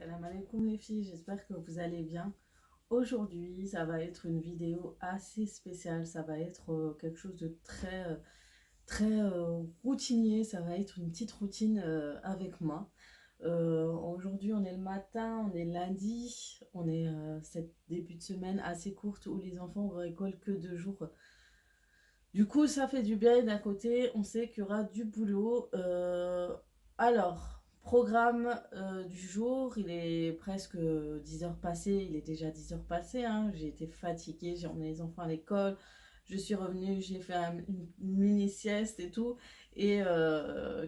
Salam alaikum les filles, j'espère que vous allez bien. Aujourd'hui, ça va être une vidéo assez spéciale, ça va être quelque chose de très routinier, ça va être une petite routine avec moi. Aujourd'hui, on est le matin, on est lundi, on est cette début de semaine assez courte où les enfants vont à l'école que 2 jours. Du coup, ça fait du bien et d'un côté, on sait qu'il y aura du boulot. Alors, programme du jour, il est presque 10 heures passées, il est déjà 10 heures passées, hein. J'ai été fatiguée, j'ai emmené les enfants à l'école, je suis revenue, j'ai fait une mini sieste et tout. Et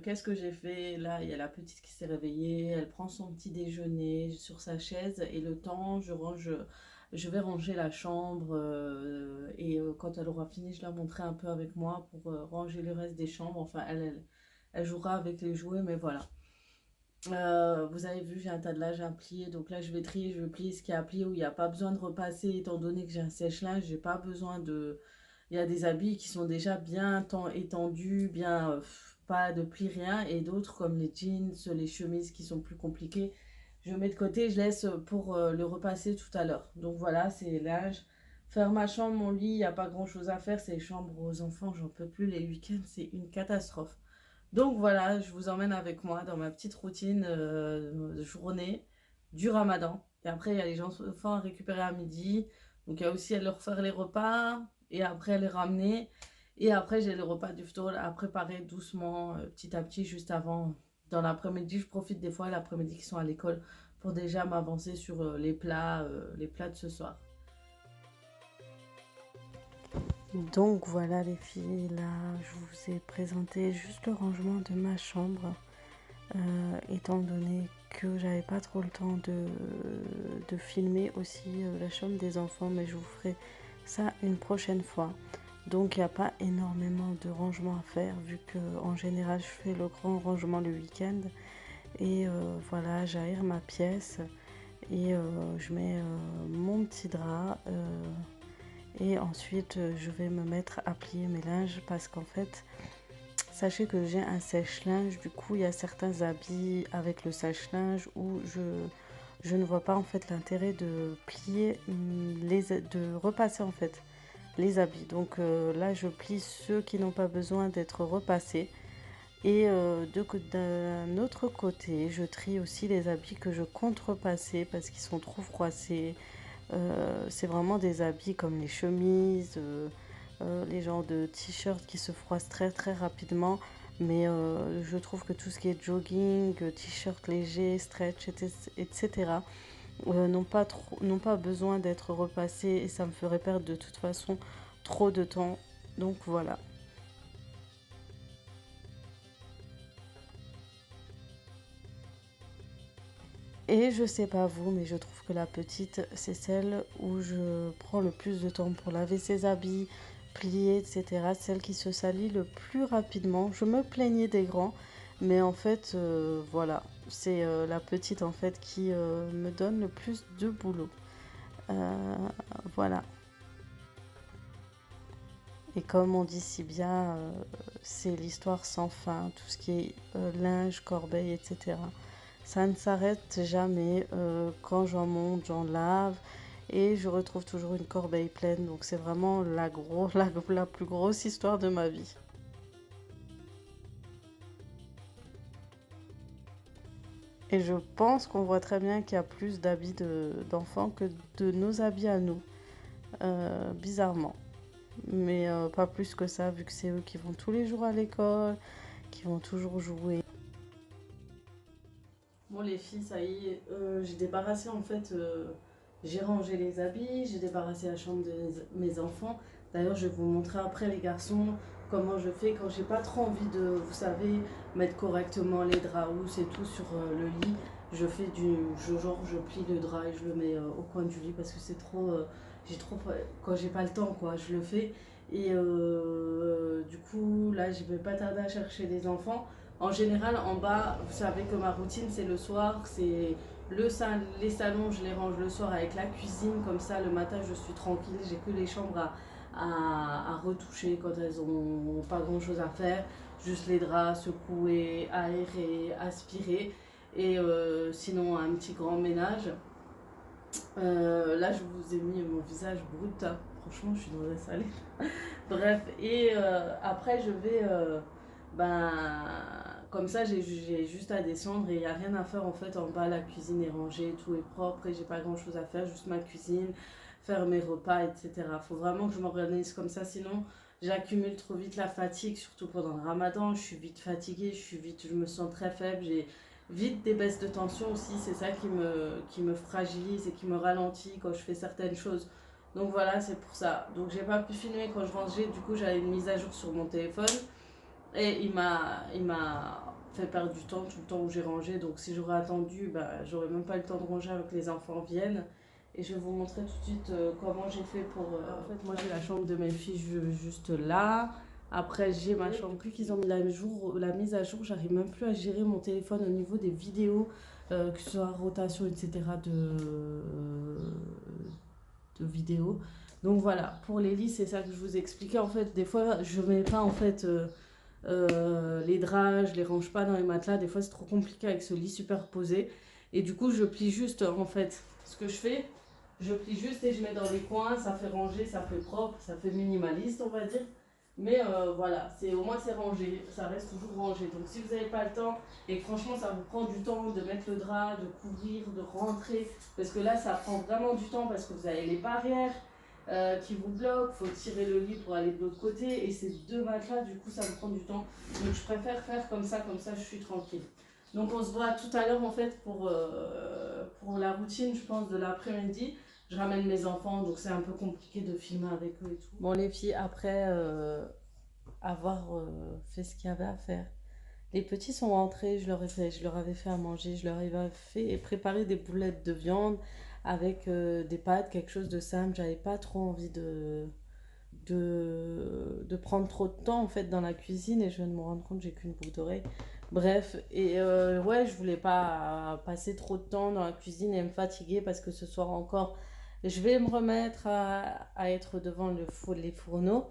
qu'est-ce que j'ai fait? Là, il y a la petite qui s'est réveillée, elle prend son petit déjeuner sur sa chaise et le temps, je vais ranger la chambre et quand elle aura fini, je la montrerai un peu avec moi pour ranger le reste des chambres. Enfin, elle jouera avec les jouets, mais voilà. Vous avez vu, j'ai un tas de linge à plier, donc là je vais trier, je vais plier ce qui est à plier où il n'y a pas besoin de repasser, étant donné que j'ai un sèche-linge, j'ai pas besoin de... Il y a des habits qui sont déjà bien étendus, bien pas de pli, rien, et d'autres comme les jeans, les chemises qui sont plus compliquées, je mets de côté, je laisse pour le repasser tout à l'heure. Donc voilà, c'est les linges. Faire ma chambre, mon lit, il n'y a pas grand chose à faire, c'est les chambres aux enfants, j'en peux plus, les week-ends, c'est une catastrophe. Donc voilà, je vous emmène avec moi dans ma petite routine de journée du ramadan. Et après, il y a les enfants à récupérer à midi. Donc il y a aussi à leur faire les repas et après à les ramener. Et après, j'ai le repas du ftour à préparer doucement, petit à petit, juste avant. Dans l'après-midi, je profite des fois l'après-midi qui sont à l'école pour déjà m'avancer sur les plats de ce soir. Donc voilà les filles, là je vous ai présenté juste le rangement de ma chambre, étant donné que j'avais pas trop le temps de filmer aussi la chambre des enfants, mais je vous ferai ça une prochaine fois. Donc il n'y a pas énormément de rangement à faire vu que en général je fais le grand rangement le week-end et voilà, j'aère ma pièce et je mets mon petit drap. Et ensuite, je vais me mettre à plier mes linges parce qu'en fait, sachez que j'ai un sèche-linge. Du coup, il y a certains habits avec le sèche-linge où je ne vois pas en fait l'intérêt de plier, de repasser en fait les habits. Donc là, je plie ceux qui n'ont pas besoin d'être repassés. Et d'un autre côté, je trie aussi les habits que je compte repasser parce qu'ils sont trop froissés. C'est vraiment des habits comme les chemises, les genres de t-shirts qui se froissent très très rapidement. Mais je trouve que tout ce qui est jogging, t-shirt léger, stretch, etc. N'ont pas besoin d'être repassés et ça me ferait perdre de toute façon trop de temps. Donc voilà. Et je sais pas vous, mais je trouve que la petite, c'est celle où je prends le plus de temps pour laver ses habits, plier, etc. Celle qui se salit le plus rapidement. Je me plaignais des grands, mais en fait, voilà, c'est la petite en fait qui me donne le plus de boulot. Euh, voilà. Et comme on dit si bien, c'est l'histoire sans fin, tout ce qui est linge, corbeille, etc. Ça ne s'arrête jamais. Quand j'en monte, j'en lave et je retrouve toujours une corbeille pleine. Donc c'est vraiment la plus grosse histoire de ma vie. Et je pense qu'on voit très bien qu'il y a plus d'habits d'enfants que de nos habits à nous, bizarrement. Mais pas plus que ça, vu que c'est eux qui vont tous les jours à l'école, qui vont toujours jouer. Bon les filles, ça y est, j'ai débarrassé en fait, j'ai rangé les habits, j'ai débarrassé la chambre de mes enfants. D'ailleurs, je vais vous montrer après les garçons comment je fais quand j'ai pas trop envie de, vous savez, mettre correctement les draps housses et tout sur le lit. Je fais genre je plie le drap et je le mets au coin du lit parce que c'est trop, quand j'ai pas le temps quoi, je le fais. Et du coup là, je vais pas tarder à chercher les enfants. En général, en bas, vous savez que ma routine, c'est le soir, c'est les salons, je les range le soir avec la cuisine, comme ça, le matin, je suis tranquille, j'ai que les chambres à retoucher quand elles ont pas grand chose à faire, juste les draps, secouer, aérer, aspirer. Et sinon, un petit grand ménage. Là, je vous ai mis mon visage brut, hein. Franchement, je suis dans un salé. Bref, et après, je vais. Ben, comme ça, j'ai juste à descendre et il n'y a rien à faire en fait. En bas, la cuisine est rangée, tout est propre et j'ai pas grand chose à faire, juste ma cuisine, faire mes repas, etc. Faut vraiment que je m'organise comme ça, sinon j'accumule trop vite la fatigue, surtout pendant le ramadan. Je suis vite fatiguée, je me sens très faible, j'ai vite des baisses de tension aussi. C'est ça qui me fragilise et qui me ralentit quand je fais certaines choses. Donc voilà, c'est pour ça. Donc j'ai pas pu filmer quand je rangeais, du coup j'avais une mise à jour sur mon téléphone. Et il m'a fait perdre du temps tout le temps où j'ai rangé. Donc si j'aurais attendu, bah, j'aurais même pas eu le temps de ranger avec que les enfants viennent. Et je vais vous montrer tout de suite comment j'ai fait pour... en fait, moi j'ai la chambre de mes filles juste là. Après, j'ai ma chambre. Depuis qu'ils ont mis la mise à jour, j'arrive même plus à gérer mon téléphone au niveau des vidéos, que ce soit rotation, etc. de vidéos. Donc voilà, pour les lits, c'est ça que je vous expliquais. En fait, des fois, je mets pas en fait les draps, je les range pas dans les matelas. Des fois, c'est trop compliqué avec ce lit superposé. Et du coup, je plie juste en fait. Ce que je fais, je plie juste et je mets dans les coins. Ça fait ranger, ça fait propre, ça fait minimaliste, on va dire. Mais voilà, au moins c'est rangé, ça reste toujours rangé. Donc si vous n'avez pas le temps et que franchement ça vous prend du temps de mettre le drap, de couvrir, de rentrer, parce que là ça prend vraiment du temps parce que vous avez les barrières qui vous bloquent, il faut tirer le lit pour aller de l'autre côté et c'est deux matelas, du coup ça me prend du temps. Donc je préfère faire comme ça je suis tranquille. Donc on se voit tout à l'heure en fait pour la routine, je pense, de l'après-midi. Je ramène mes enfants, donc c'est un peu compliqué de filmer avec eux et tout. Bon, les filles, après avoir fait ce qu'il y avait à faire, les petits sont rentrés, je leur avais fait à manger, je leur avais fait et préparé des boulettes de viande avec des pâtes, quelque chose de simple. J'avais pas trop envie de prendre trop de temps en fait dans la cuisine et je viens de me rendre compte que j'ai qu'une boucle d'oreille. Bref, et ouais, je voulais pas passer trop de temps dans la cuisine et me fatiguer parce que ce soir encore, je vais me remettre à être devant les fourneaux.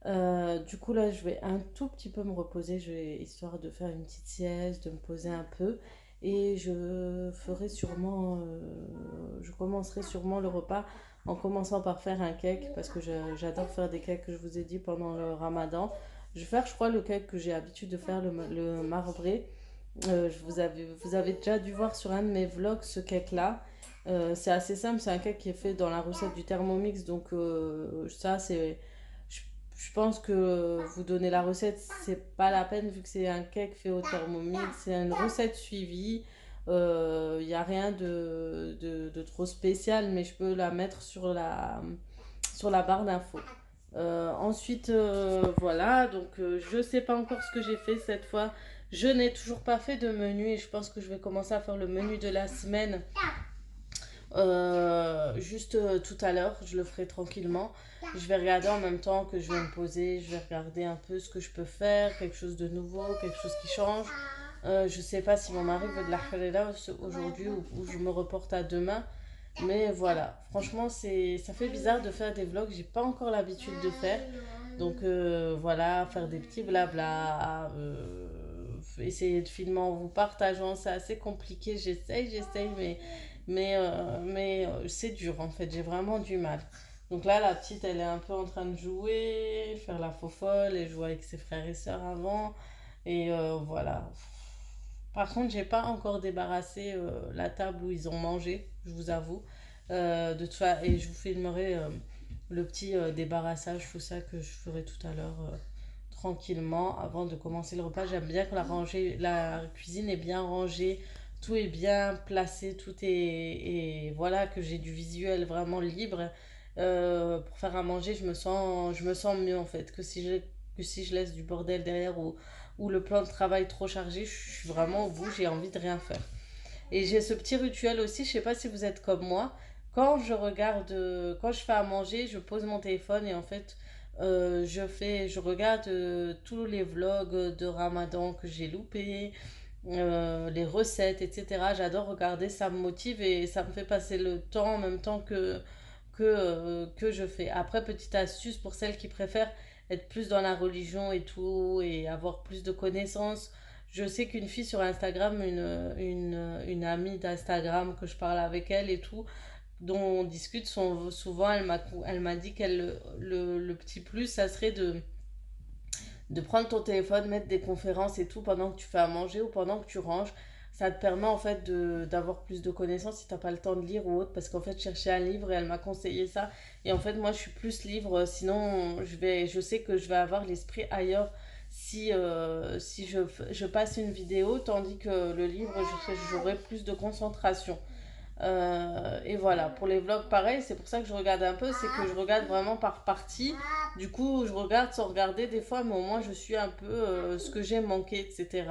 Du coup, là, je vais un tout petit peu me reposer, histoire de faire une petite sieste, de me poser un peu. Et je commencerai sûrement le repas en commençant par faire un cake, parce que j'adore faire des cakes que je vous ai dit pendant le ramadan. Je vais faire, je crois, le cake que j'ai l'habitude de faire, le marbré. Vous avez déjà dû voir sur un de mes vlogs ce cake-là. C'est assez simple, c'est un cake qui est fait dans la recette du Thermomix, donc ça, je, je pense que vous donner la recette, c'est pas la peine vu que c'est un cake fait au Thermomix, c'est une recette suivie. Il n'y a rien de trop spécial, mais je peux la mettre sur la barre d'infos. Ensuite, voilà, donc je sais pas encore ce que j'ai fait cette fois. Je n'ai toujours pas fait de menu et je pense que je vais commencer à faire le menu de la semaine juste tout à l'heure. Je le ferai tranquillement. Je vais regarder en même temps que je vais me poser. Je vais regarder un peu ce que je peux faire, quelque chose de nouveau, quelque chose qui change. Je sais pas si mon mari veut de la halala aujourd'hui ou je me reporte à demain. Mais voilà, franchement, ça fait bizarre de faire des vlogs, j'ai pas encore l'habitude de faire. Donc voilà, faire des petits blabla, essayer de filmer en vous partageant, c'est assez compliqué. J'essaye, mais c'est dur en fait, j'ai vraiment du mal. Donc là, la petite, elle est un peu en train de jouer, faire la faux folle, elle joue avec ses frères et sœurs avant. Et voilà. Par contre, j'ai pas encore débarrassé la table où ils ont mangé, je vous avoue. Et je vous filmerai le petit débarrassage, tout ça que je ferai tout à l'heure tranquillement avant de commencer le repas. J'aime bien que la cuisine est bien rangée, tout est bien placé, et voilà que j'ai du visuel vraiment libre. Pour faire à manger, je me sens mieux en fait que si je laisse du bordel derrière ou le plan de travail trop chargé. Je suis vraiment au bout, j'ai envie de rien faire. Et j'ai ce petit rituel aussi, je sais pas si vous êtes comme moi. Quand je fais à manger, je pose mon téléphone et en fait, je regarde tous les vlogs de Ramadan que j'ai loupés, les recettes, etc. J'adore regarder, ça me motive et ça me fait passer le temps en même temps que je fais. Après, petite astuce pour celles qui préfèrent être plus dans la religion et tout et avoir plus de connaissances, Je sais qu'une fille sur Instagram, une amie d'Instagram, que je parle avec elle et tout, dont on discute souvent, elle m'a dit qu'elle, le petit plus, ça serait de prendre ton téléphone, mettre des conférences et tout pendant que tu fais à manger ou pendant que tu ranges. Ça te permet en fait d'avoir plus de connaissances si t'as pas le temps de lire ou autre, parce qu'en fait je cherchais un livre et elle m'a conseillé ça. Et en fait moi je suis plus livre, sinon je sais que je vais avoir l'esprit ailleurs si je passe une vidéo, tandis que le livre j'aurai plus de concentration. Et voilà, pour les vlogs, pareil, c'est pour ça que je regarde un peu, c'est que je regarde vraiment par partie. Du coup, je regarde sans regarder des fois, mais au moins je suis un peu ce que j'ai manqué, etc.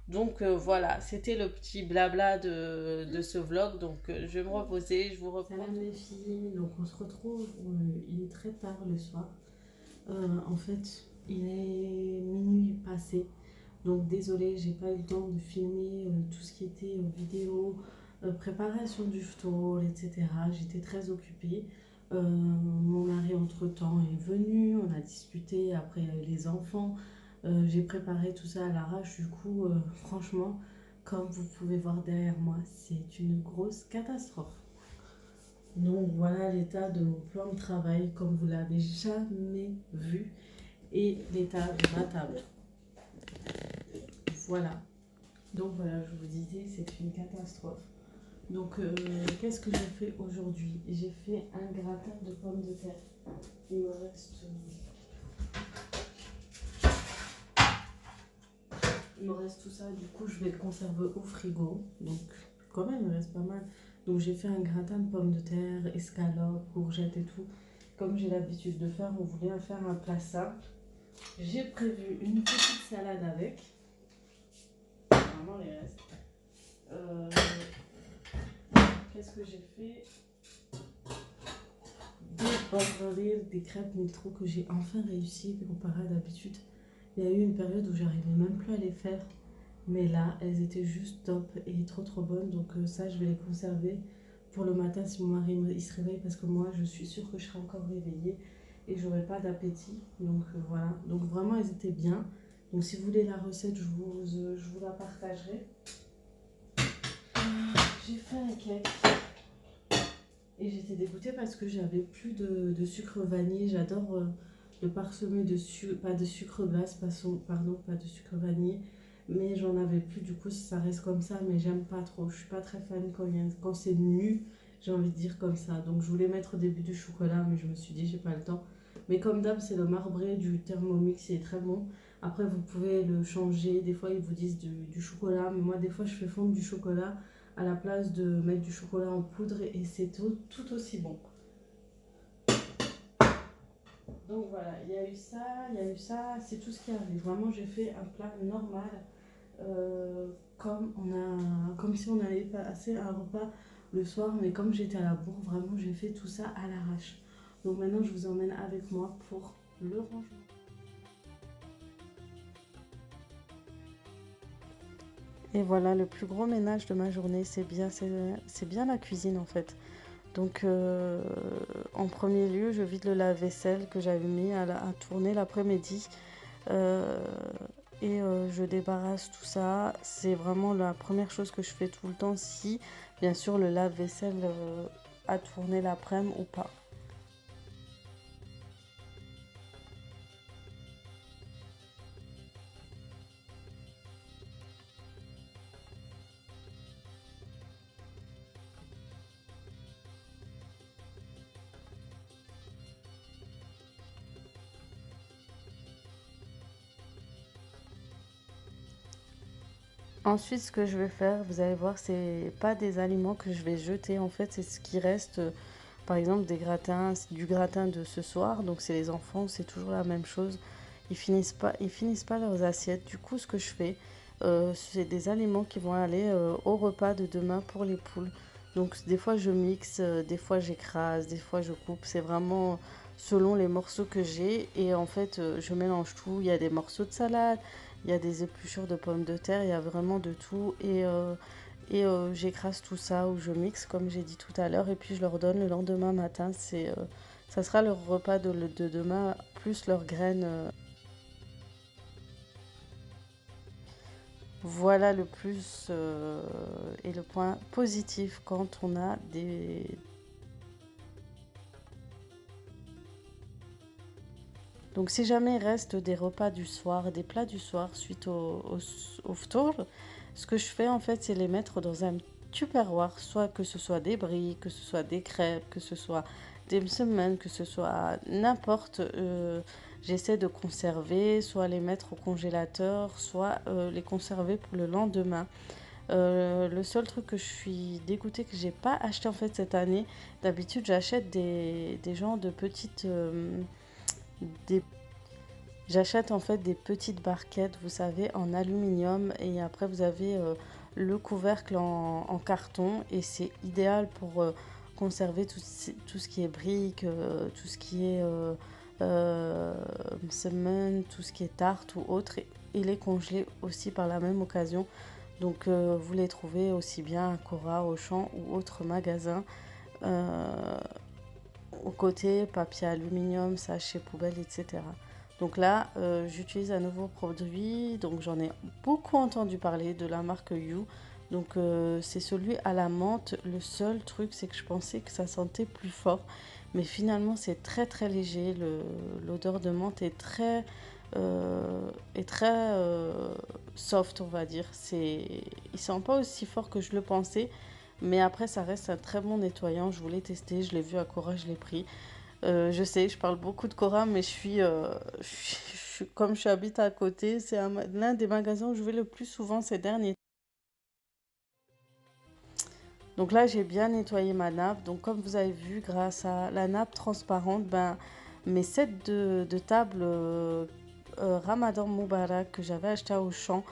Donc voilà, c'était le petit blabla de ce vlog. Donc je vais me reposer, je vous reprends. Salam les filles, donc on se retrouve, il est très tard le soir. En fait, il est minuit passé. Donc désolée, j'ai pas eu le temps de filmer tout ce qui était vidéo, préparation du phtol, etc. J'étais très occupée. Mon mari entre-temps est venu, on a discuté, après il y a eu les enfants. J'ai préparé tout ça à l'arrache, du coup, franchement, comme vous pouvez voir derrière moi, c'est une grosse catastrophe. Donc voilà l'état de mon plan de travail, comme vous l'avez jamais vu, et l'état de ma table. Voilà. Donc voilà, je vous disais, c'est une catastrophe. Donc qu'est-ce que j'ai fait aujourd'hui? J'ai fait un gratin de pommes de terre. Il me reste tout ça, du coup je vais le conserver au frigo. Donc quand même, il me reste pas mal. Donc j'ai fait un gratin de pommes de terre, escalope, courgettes et tout. Comme j'ai l'habitude de faire, on voulait faire un plat simple. J'ai prévu une petite salade avec. Vraiment les restes. Qu'est-ce que j'ai fait? Des bordures, des crêpes Miltro que j'ai enfin réussi comparé à d'habitude. Il y a eu une période où j'arrivais même plus à les faire. Mais là, elles étaient juste top et trop trop bonnes. Donc ça, je vais les conserver pour le matin si mon mari il se réveille. Parce que moi, je suis sûre que je serai encore réveillée et j'aurai pas d'appétit. Donc voilà. Donc vraiment, elles étaient bien. Donc si vous voulez la recette, je vous la partagerai. J'ai fait un cake. Et j'étais dégoûtée parce que j'avais plus de sucre vanillé. J'adore le parsemer de sucre, pas de sucre glace, pardon, pas de sucre vanillé. Mais j'en avais plus, du coup ça reste comme ça, mais j'aime pas trop. Je suis pas très fan quand c'est nu, j'ai envie de dire comme ça. Donc je voulais mettre au début du chocolat, mais je me suis dit j'ai pas le temps. Mais comme d'hab, c'est le marbré du Thermomix, il est très bon. Après vous pouvez le changer, des fois ils vous disent du chocolat, mais moi des fois je fais fondre du chocolat à la place de mettre du chocolat en poudre et c'est tout aussi bon. Donc voilà, il y a eu ça, c'est tout ce qui arrive. Vraiment, j'ai fait un plat normal, comme si on allait passer un repas le soir, mais comme j'étais à la bourre, vraiment, j'ai fait tout ça à l'arrache. Donc maintenant, je vous emmène avec moi pour le rangement. Et voilà, le plus gros ménage de ma journée, c'est bien la cuisine en fait. Donc en premier lieu, je vide le lave-vaisselle que j'avais mis à tourner l'après-midi. Euh, je débarrasse tout ça. C'est vraiment la première chose que je fais tout le temps si, bien sûr, le lave-vaisselle a tourné l'après-midi ou pas. Ensuite, ce que je vais faire, vous allez voir, c'est pas des aliments que je vais jeter. En fait, c'est ce qui reste, par exemple, du gratin de ce soir. Donc, c'est les enfants, c'est toujours la même chose. Ils finissent pas leurs assiettes. Du coup, ce que je fais, c'est des aliments qui vont aller au repas de demain pour les poules. Donc, des fois, je mixe, des fois, j'écrase, des fois, je coupe. C'est vraiment selon les morceaux que j'ai. Et en fait, je mélange tout. Il y a des morceaux de salade. Il y a des épluchures de pommes de terre, il y a vraiment de tout. J'écrase tout ça ou je mixe, comme j'ai dit tout à l'heure, et puis je leur donne le lendemain matin. Ça sera leur repas de demain, plus leurs graines. Voilà le plus et le point positif quand on a des... Donc si jamais il reste des repas du soir, des plats du soir suite au ftour, ce que je fais en fait c'est les mettre dans un tupperware, soit que ce soit des bries, que ce soit des crêpes, que ce soit des msemen, que ce soit n'importe. J'essaie de conserver, soit les mettre au congélateur, soit les conserver pour le lendemain. Le seul truc que je suis dégoûtée que j'ai pas acheté en fait cette année, d'habitude j'achète des genres de petites... des J'achète en fait des petites barquettes, vous savez, en aluminium et après vous avez le couvercle en carton et c'est idéal pour conserver tout ce qui est briques, tout ce qui est semen, tout ce qui est tarte ou autre et les congeler aussi par la même occasion. Donc vous les trouvez aussi bien à Cora, Auchan ou autres magasins. Euh, Au côté, papier aluminium, sachet poubelle, etc. Donc là, j'utilise un nouveau produit. Donc j'en ai beaucoup entendu parler de la marque You. Donc c'est celui à la menthe. Le seul truc, c'est que je pensais que ça sentait plus fort. Mais finalement, c'est très très léger. L'odeur de menthe est très soft, on va dire. Il sent pas aussi fort que je le pensais. Mais après, ça reste un très bon nettoyant. Je voulais tester, je l'ai vu à Cora, je l'ai pris. Je sais, je parle beaucoup de Cora, mais comme je habite à côté, c'est l'un des magasins où je vais le plus souvent ces derniers temps. Donc là, j'ai bien nettoyé ma nappe. Donc comme vous avez vu, grâce à la nappe transparente, ben, mes sets de table Ramadan Moubarak que j'avais acheté à Auchan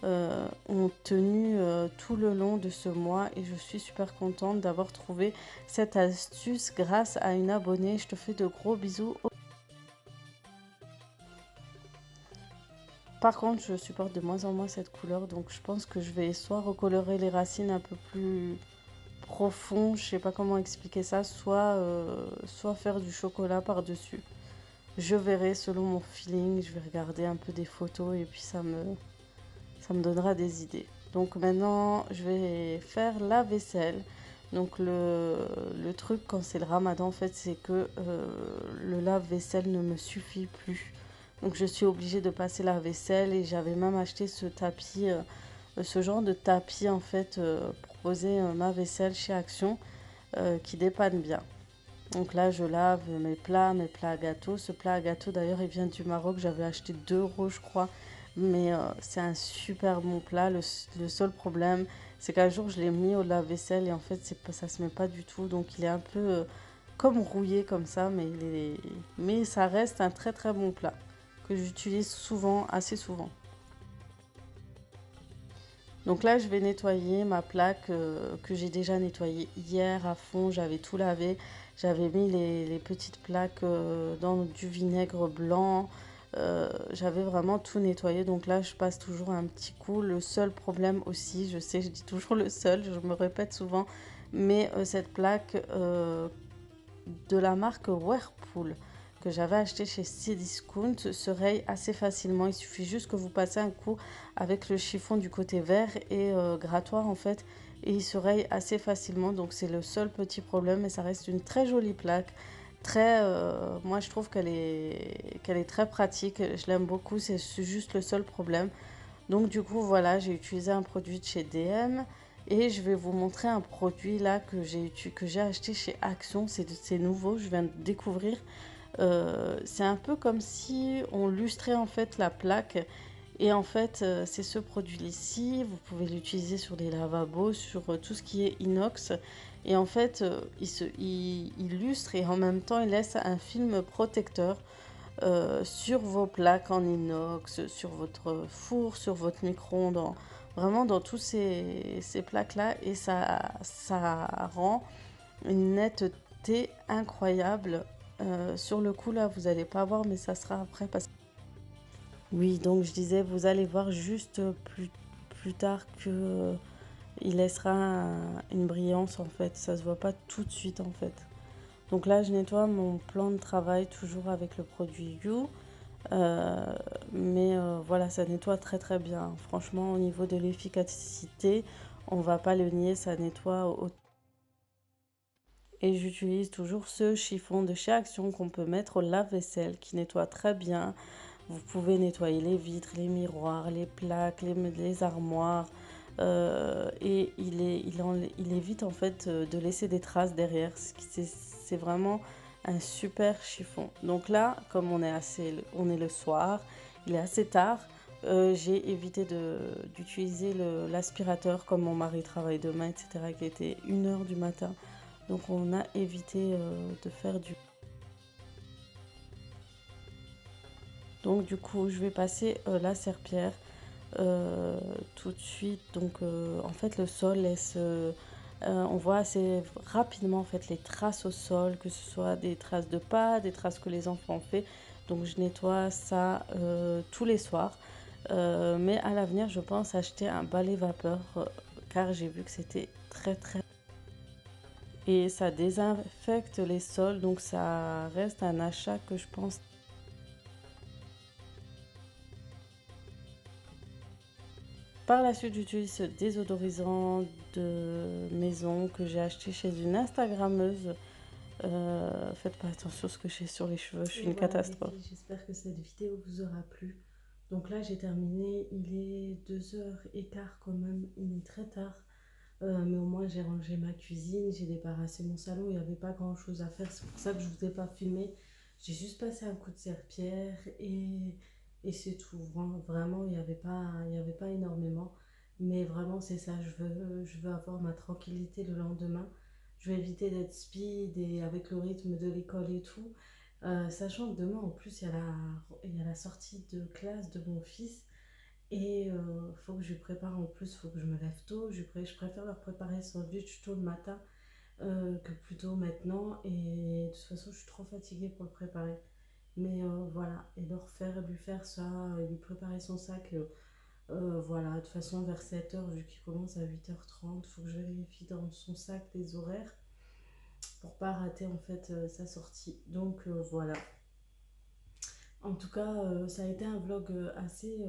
ont tenu tout le long de ce mois et je suis super contente d'avoir trouvé cette astuce grâce à une abonnée. Je te fais de gros bisous. Par contre, je supporte de moins en moins cette couleur, donc je pense que je vais soit recolorer les racines un peu plus profond, je sais pas comment expliquer ça, soit faire du chocolat par-dessus. Je verrai selon mon feeling, je vais regarder un peu des photos et puis ça me donnera des idées. Donc maintenant, je vais faire la vaisselle. Donc le truc quand c'est le ramadan, en fait, c'est que le lave-vaisselle ne me suffit plus. Donc je suis obligée de passer la vaisselle et j'avais même acheté ce genre de tapis en fait pour poser ma vaisselle chez Action qui dépanne bien. Donc là, je lave mes plats à gâteau. Ce plat à gâteau, d'ailleurs, il vient du Maroc. J'avais acheté 2 euros, je crois. Mais c'est un super bon plat. Le seul problème, c'est qu'un jour, je l'ai mis au lave-vaisselle et en fait, ça se met pas du tout. Donc, il est un peu comme rouillé comme ça. Mais ça reste un très très bon plat que j'utilise souvent, assez souvent. Donc là, je vais nettoyer ma plaque que j'ai déjà nettoyée hier à fond. J'avais tout lavé. J'avais mis les petites plaques dans du vinaigre blanc. J'avais vraiment tout nettoyé. Donc là, je passe toujours un petit coup. Le seul problème aussi, je sais, je dis toujours le seul, je me répète souvent, mais cette plaque de la marque Whirlpool que j'avais acheté chez Cdiscount se raye assez facilement. Il suffit juste que vous passez un coup avec le chiffon du côté vert et grattoir en fait et il se raye assez facilement. Donc c'est le seul petit problème mais ça reste une très jolie plaque. Moi je trouve qu'elle est très pratique. Je l'aime beaucoup. C'est juste le seul problème. Donc du coup voilà, j'ai utilisé un produit de chez DM et je vais vous montrer un produit là que j'ai acheté chez Action. C'est nouveau, je viens de découvrir. C'est un peu comme si on lustrait en fait la plaque et en fait c'est ce produit-ci. Vous pouvez l'utiliser sur des lavabos, sur tout ce qui est inox et en fait il lustre et en même temps il laisse un film protecteur sur vos plaques en inox, sur votre four, sur votre micro-ondes, vraiment dans tous ces plaques-là. Et ça rend une netteté incroyable. Sur le coup, là, vous n'allez pas voir, mais ça sera après. Oui, donc je disais, vous allez voir juste plus tard que il laissera une brillance en fait. Ça se voit pas tout de suite en fait. Donc là, je nettoie mon plan de travail toujours avec le produit You. Euh, voilà, ça nettoie très très bien. Franchement, au niveau de l'efficacité, on va pas le nier, ça nettoie et j'utilise toujours ce chiffon de chez Action qu'on peut mettre au lave-vaisselle qui nettoie très bien. Vous pouvez nettoyer les vitres, les miroirs, les plaques, les armoires. Et il évite en fait de laisser des traces derrière. C'est vraiment un super chiffon. Donc là, comme on est le soir, il est assez tard. J'ai évité d'utiliser l'aspirateur comme mon mari travaille demain, etc., qui était 1 heure du matin. Donc on a évité de faire du... Donc du coup, je vais passer la serpillère tout de suite. Donc en fait, le sol laisse... on voit assez rapidement en fait les traces au sol, que ce soit des traces de pas, des traces que les enfants ont fait. Donc je nettoie ça tous les soirs. Mais à l'avenir, je pense acheter un balai vapeur car j'ai vu que c'était très très... Et ça désinfecte les sols, donc ça reste un achat que je pense. Par la suite, j'utilise ce désodorisant de maison que j'ai acheté chez une Instagrammeuse. Faites pas attention à ce que j'ai sur les cheveux, je suis une Voilà les catastrophe. filles, j'espère que cette vidéo vous aura plu. Donc là j'ai terminé, il est 2h15 quand même, il est très tard. Mais au moins j'ai rangé ma cuisine, j'ai débarrassé mon salon, il n'y avait pas grand chose à faire, c'est pour ça que je ne vous ai pas filmé. J'ai juste passé un coup de serpillère et c'est tout. Vraiment, il y avait pas énormément. Mais vraiment, c'est ça, je veux avoir ma tranquillité le lendemain. Je vais éviter d'être speed et avec le rythme de l'école et tout. Sachant que demain, en plus, il y a la sortie de classe de mon fils. Et faut que je lui prépare en plus, faut que je me lève tôt. Je préfère leur préparer son sandwich tôt le matin que plutôt maintenant. Et de toute façon, je suis trop fatiguée pour le préparer. Mais voilà, et lui faire ça, lui préparer son sac, voilà, de toute façon vers 7h, vu qu'il commence à 8h30, faut que je vérifie dans son sac les horaires pour pas rater en fait sa sortie. Donc voilà. En tout cas, ça a été un vlog assez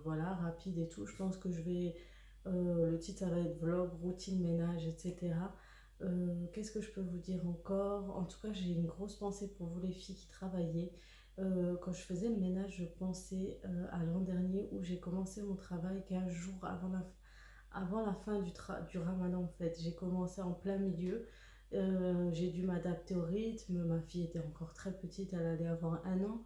voilà, rapide et tout. Je pense que le titre, ça va être vlog, routine, ménage, etc. Qu'est-ce que je peux vous dire encore? En tout cas, j'ai une grosse pensée pour vous, les filles qui travaillez. Quand je faisais le ménage, je pensais à l'an dernier où j'ai commencé mon travail 15 jours avant la fin du ramadan en fait. J'ai commencé en plein milieu. J'ai dû m'adapter au rythme. Ma fille était encore très petite, elle allait avoir 1 an.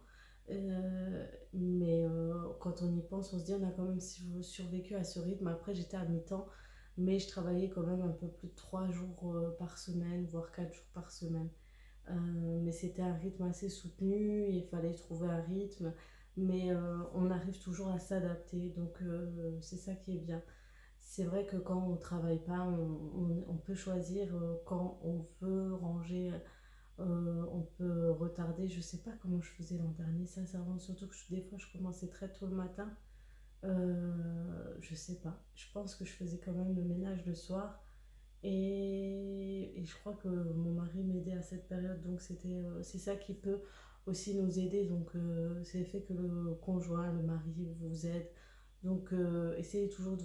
Quand on y pense, on se dit on a quand même survécu à ce rythme. Après, j'étais à mi-temps, mais je travaillais quand même un peu plus de 3 jours par semaine, voire 4 jours par semaine. Mais c'était un rythme assez soutenu, il fallait trouver un rythme, mais on arrive toujours à s'adapter, donc c'est ça qui est bien. C'est vrai que quand on travaille pas, on peut choisir quand on veut ranger, on peut retarder. Je sais pas comment je faisais l'an dernier, sincèrement, surtout que des fois je commençais très tôt le matin. Je sais pas. Je pense que je faisais quand même le ménage le soir. Et je crois que mon mari m'aidait à cette période, donc c'est ça qui peut aussi nous aider. Donc c'est le fait que le conjoint, le mari vous aide. Donc essayez toujours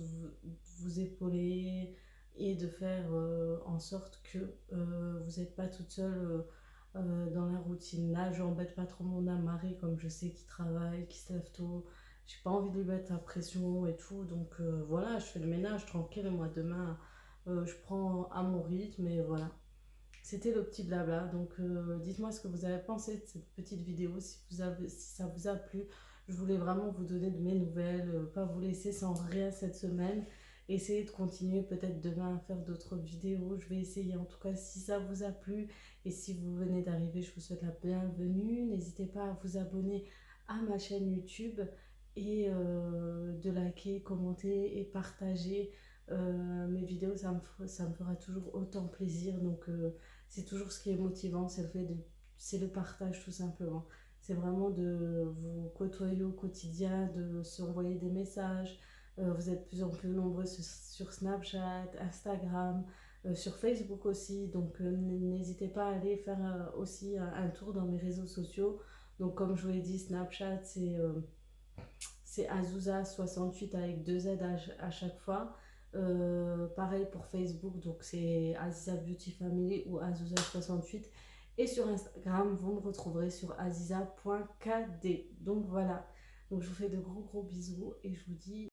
vous épauler et de faire en sorte que vous n'êtes pas toute seule dans la routine. Là, je n'embête pas trop mon mari, comme je sais qu'il travaille, qu'il se lève tôt. J'ai pas envie de lui mettre la pression et tout. Donc voilà, je fais le ménage tranquille. Moi, demain, je prends à mon rythme et voilà. C'était le petit blabla. Donc dites-moi ce que vous avez pensé de cette petite vidéo, si ça vous a plu. Je voulais vraiment vous donner de mes nouvelles, pas vous laisser sans rien cette semaine. Essayez de continuer peut-être demain à faire d'autres vidéos. Je vais essayer en tout cas si ça vous a plu. Et si vous venez d'arriver, je vous souhaite la bienvenue. N'hésitez pas à vous abonner à ma chaîne YouTube et de liker, commenter et partager mes vidéos. Ça me fera toujours autant plaisir. Donc c'est toujours ce qui est motivant, c'est le partage tout simplement. C'est vraiment de vous côtoyer au quotidien, de s'envoyer des messages. Vous êtes de plus en plus nombreux sur Snapchat, Instagram, sur Facebook aussi. Donc n'hésitez pas à aller faire aussi un tour dans mes réseaux sociaux. Donc comme je vous l'ai dit, Snapchat, c'est Azusa68 avec deux Z à chaque fois. Pareil pour Facebook, donc c'est Aziza Beauty Family ou Azusa68. Et sur Instagram, vous me retrouverez sur aziza.kd. Donc voilà. Donc je vous fais de gros bisous et je vous dis